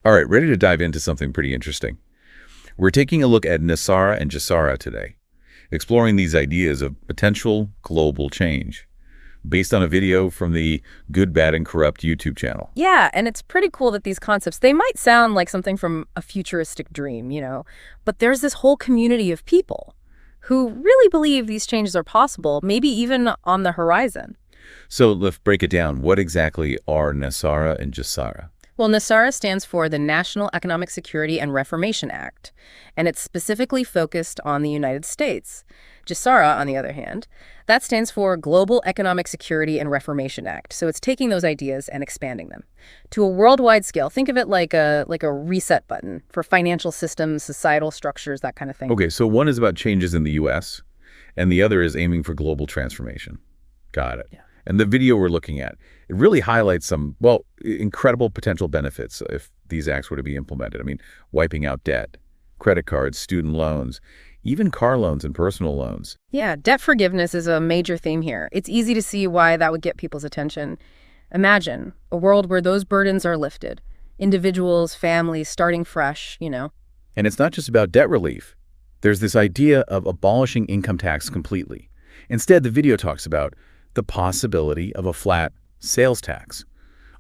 All right, ready to dive into something pretty interesting. We're taking a look at NESARA and GESARA today, exploring these ideas of potential global change, based on a video from the Good, Bad, and Corrupt YouTube channel. Yeah, and it's pretty cool that these concepts, they might sound like something from a futuristic dream, but there's this whole community of people who really believe these changes are possible, maybe even on the horizon. So let's break it down. What exactly are NESARA and GESARA? Well, NESARA stands for the National Economic Security and Reformation Act, and it's specifically focused on the United States. GESARA, on the other hand, that stands for Global Economic Security and Reformation Act. So it's taking those ideas and expanding them to a worldwide scale. Think of it like a reset button for financial systems, societal structures, that kind of thing. Okay, so one is about changes in the U.S., and the other is aiming for global transformation. Got it. Yeah. And the video we're looking at, it really highlights some, well, incredible potential benefits if these acts were to be implemented. I mean, wiping out debt, credit cards, student loans, even car loans and personal loans. Yeah, debt forgiveness is a major theme here. It's easy to see why that would get people's attention. Imagine a world where those burdens are lifted. Individuals, families, starting fresh, And it's not just about debt relief. There's this idea of abolishing income tax completely. Instead, the video talks about the possibility of a flat sales tax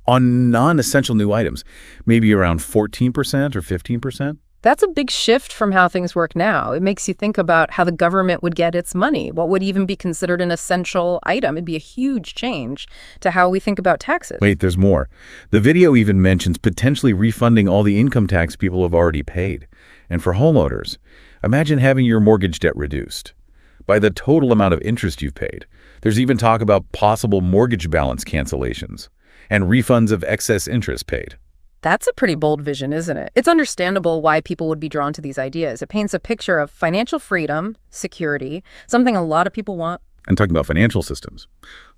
on non-essential new items, maybe around 14% or 15%. That's a big shift from how things work now. It makes you think about how the government would get its money. What would even be considered an essential item? It'd be a huge change to how we think about taxes. Wait, there's more. The video even mentions potentially refunding all the income tax people have already paid. And for homeowners, imagine having your mortgage debt reduced by the total amount of interest you've paid. There's even talk about possible mortgage balance cancellations and refunds of excess interest paid. That's a pretty bold vision, isn't it? It's understandable why people would be drawn to these ideas. It paints a picture of financial freedom, security, something a lot of people want. And talking about financial systems,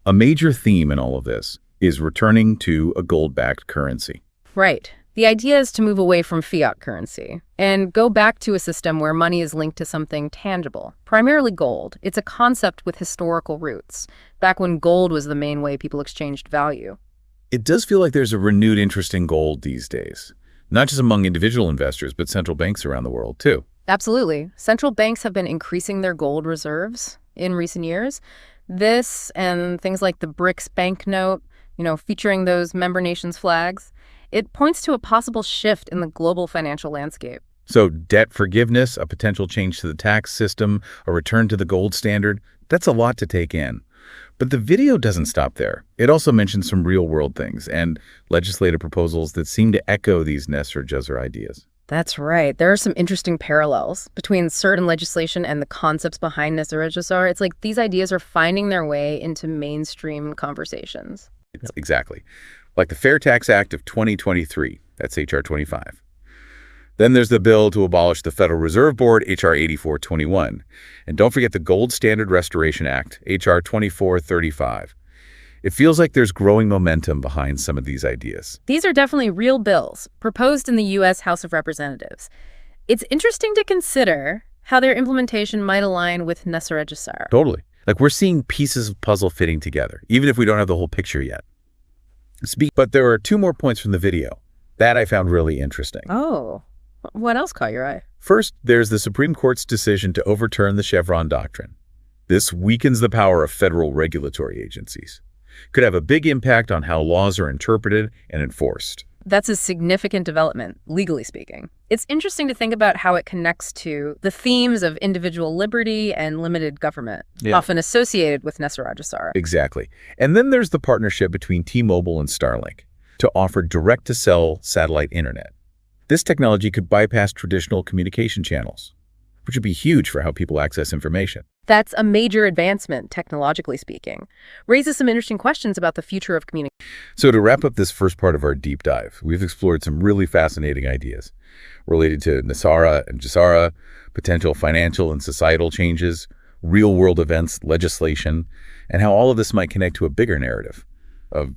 a major theme in all of this is returning to a gold-backed currency. Right. The idea is to move away from fiat currency and go back to a system where money is linked to something tangible, primarily gold. It's a concept with historical roots, back when gold was the main way people exchanged value. It does feel like there's a renewed interest in gold these days, not just among individual investors, but central banks around the world, too. Absolutely. Central banks have been increasing their gold reserves in recent years. This and things like the Brics banknote, featuring those member nations' flags, it points to a possible shift in the global financial landscape. So debt forgiveness, a potential change to the tax system, a return to the gold standard, that's a lot to take in. But the video doesn't stop there. It also mentions some real-world things and legislative proposals that seem to echo these NESARA or GESARA ideas. That's right. There are some interesting parallels between certain legislation and the concepts behind NESARA or GESARA. It's like these ideas are finding their way into mainstream conversations. Exactly. Like the Fair Tax Act of 2023, that's H.R. 25. Then there's the bill to abolish the Federal Reserve Board, H.R. 8421. And don't forget the Gold Standard Restoration Act, H.R. 2435. It feels like there's growing momentum behind some of these ideas. These are definitely real bills proposed in the U.S. House of Representatives. It's interesting to consider how their implementation might align with NESARA GESARA. Totally. Like we're seeing pieces of puzzle fitting together, even if we don't have the whole picture yet. But there are two more points from the video that I found really interesting. Oh, what else caught your eye? First, there's the Supreme Court's decision to overturn the Chevron doctrine. This weakens the power of federal regulatory agencies. Could have a big impact on how laws are interpreted and enforced. That's a significant development, legally speaking. It's interesting to think about how it connects to the themes of individual liberty and limited government, often associated with NESARA GESARA. Exactly. And then there's the partnership between T-Mobile and Starlink to offer direct-to-cell satellite internet. This technology could bypass traditional communication channels, which would be huge for how people access information. That's a major advancement, technologically speaking. Raises some interesting questions about the future of communication. So to wrap up this first part of our deep dive, we've explored some really fascinating ideas related to NESARA and GESARA, potential financial and societal changes, real-world events, legislation, and how all of this might connect to a bigger narrative of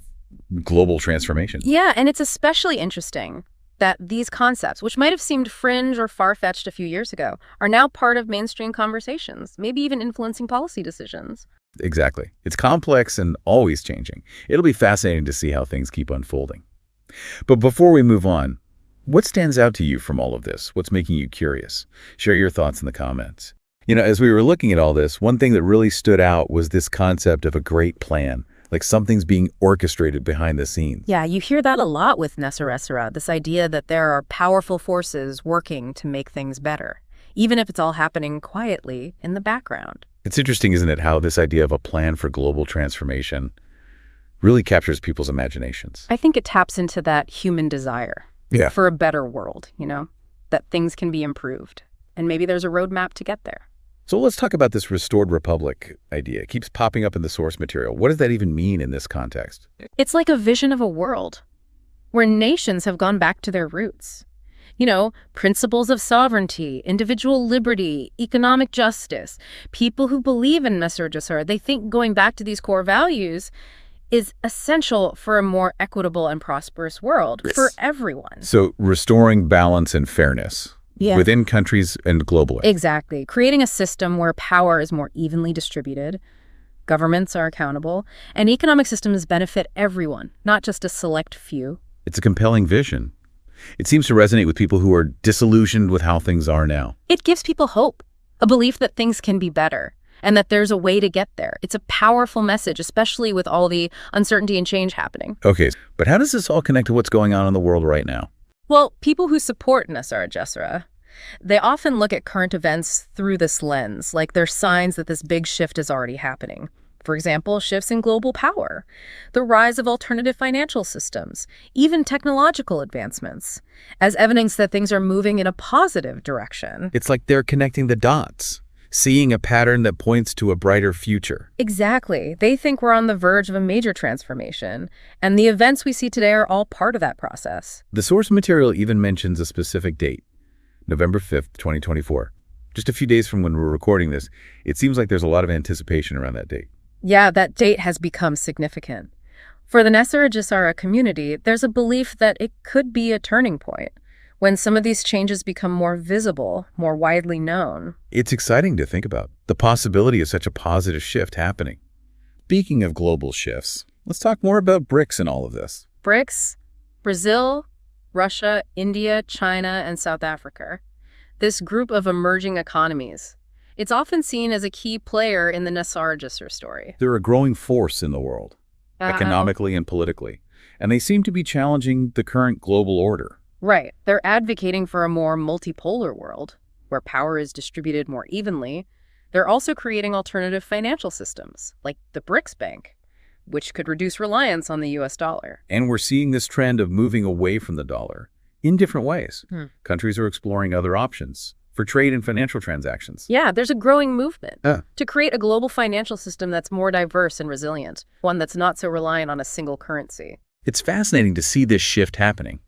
global transformation. Yeah, and it's especially interesting that these concepts, which might have seemed fringe or far-fetched a few years ago, are now part of mainstream conversations, maybe even influencing policy decisions. Exactly. It's complex and always changing. It'll be fascinating to see how things keep unfolding. But before we move on, What stands out to you from all of this? What's making you curious? Share your thoughts in the comments. As we were looking at all this, one thing that really stood out was this concept of a great plan, like something's being orchestrated behind the scenes. Yeah, you hear that a lot with NESARA, this idea that there are powerful forces working to make things better, even if it's all happening quietly in the background. It's interesting, isn't it, how this idea of a plan for global transformation really captures people's imaginations. I think it taps into that human desire for a better world, that things can be improved. And maybe there's a roadmap to get there. So let's talk about this restored republic idea. It keeps popping up in the source material. What does that even mean in this context? It's like a vision of a world where nations have gone back to their roots. Principles of sovereignty, individual liberty, economic justice. People who believe in NESARA, they think going back to these core values is essential for a more equitable and prosperous world for everyone. So restoring balance and fairness within countries and globally. Exactly. Creating a system where power is more evenly distributed, governments are accountable, and economic systems benefit everyone, not just a select few. It's a compelling vision. It seems to resonate with people who are disillusioned with how things are now. It gives people hope, a belief that things can be better, and that there's a way to get there. It's a powerful message, especially with all the uncertainty and change happening. Okay, but how does this all connect to what's going on in the world right now? Well, people who support NESARA, they often look at current events through this lens, like they're signs that this big shift is already happening. For example, shifts in global power, the rise of alternative financial systems, even technological advancements, as evidence that things are moving in a positive direction. It's like they're connecting the dots, seeing a pattern that points to a brighter future. Exactly. They think we're on the verge of a major transformation, and the events we see today are all part of that process. The source material even mentions a specific date, November 5th, 2024. Just a few days from when we're recording this, it seems like there's a lot of anticipation around that date. Yeah, that date has become significant. For the NESARA community, there's a belief that it could be a turning point when some of these changes become more visible, more widely known. It's exciting to think about the possibility of such a positive shift happening. Speaking of global shifts, let's talk more about Brics in all of this. Brics, Brazil, Russia, India, China, and South Africa. This group of emerging economies. It's often seen as a key player in the NESARA story. They're a growing force in the world, economically and politically, and they seem to be challenging the current global order. Right. They're advocating for a more multipolar world, where power is distributed more evenly. They're also creating alternative financial systems, like the Brics Bank, which could reduce reliance on the US dollar. And we're seeing this trend of moving away from the dollar in different ways. Countries are exploring other options for trade and financial transactions. Yeah, there's a growing movement to create a global financial system that's more diverse and resilient, one that's not so reliant on a single currency. It's fascinating to see this shift happening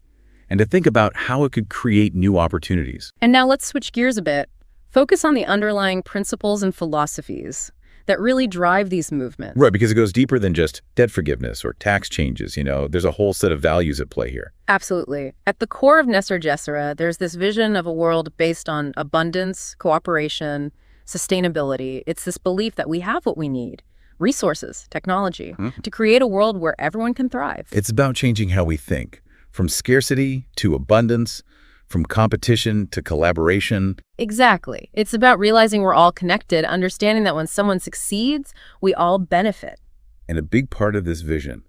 and to think about how it could create new opportunities. And now let's switch gears a bit. Focus on the underlying principles and philosophies that really drive these movements. Right, because it goes deeper than just debt forgiveness or tax changes. There's a whole set of values at play here. Absolutely. At the core of NESARA, there's this vision of a world based on abundance, cooperation, sustainability. It's this belief that we have what we need, resources, technology, to create a world where everyone can thrive. It's about changing how we think, from scarcity to abundance, from competition to collaboration. Exactly. It's about realizing we're all connected, understanding that when someone succeeds, we all benefit. And a big part of this vision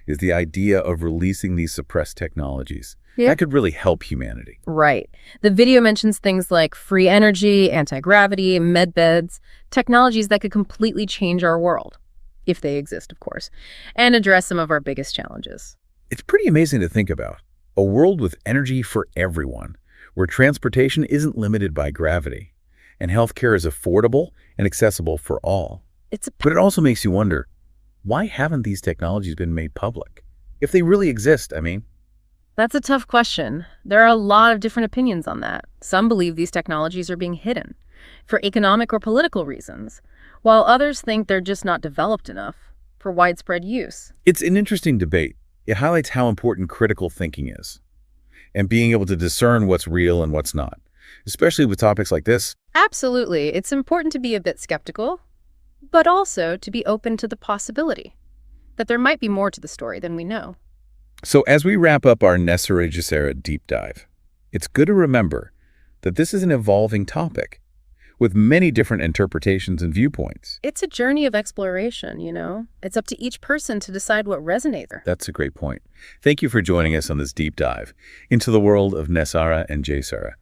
is the idea of releasing these suppressed technologies. That could really help humanity. Right. The video mentions things like free energy, anti-gravity, med beds, technologies that could completely change our world, if they exist, of course, and address some of our biggest challenges. It's pretty amazing to think about. A world with energy for everyone, where transportation isn't limited by gravity, and healthcare is affordable and accessible for all. But it also makes you wonder, why haven't these technologies been made public? If they really exist, I mean. That's a tough question. There are a lot of different opinions on that. Some believe these technologies are being hidden for economic or political reasons, while others think they're just not developed enough for widespread use. It's an interesting debate. It highlights how important critical thinking is and being able to discern what's real and what's not, especially with topics like this. Absolutely. It's important to be a bit skeptical, but also to be open to the possibility that there might be more to the story than we know. So as we wrap up our NESARA GESARA deep dive, It's good to remember that this is an evolving topic with many different interpretations and viewpoints. It's a journey of exploration, you know? It's up to each person to decide what resonates. That's a great point. Thank you for joining us on this deep dive into the world of NESARA and GESARA.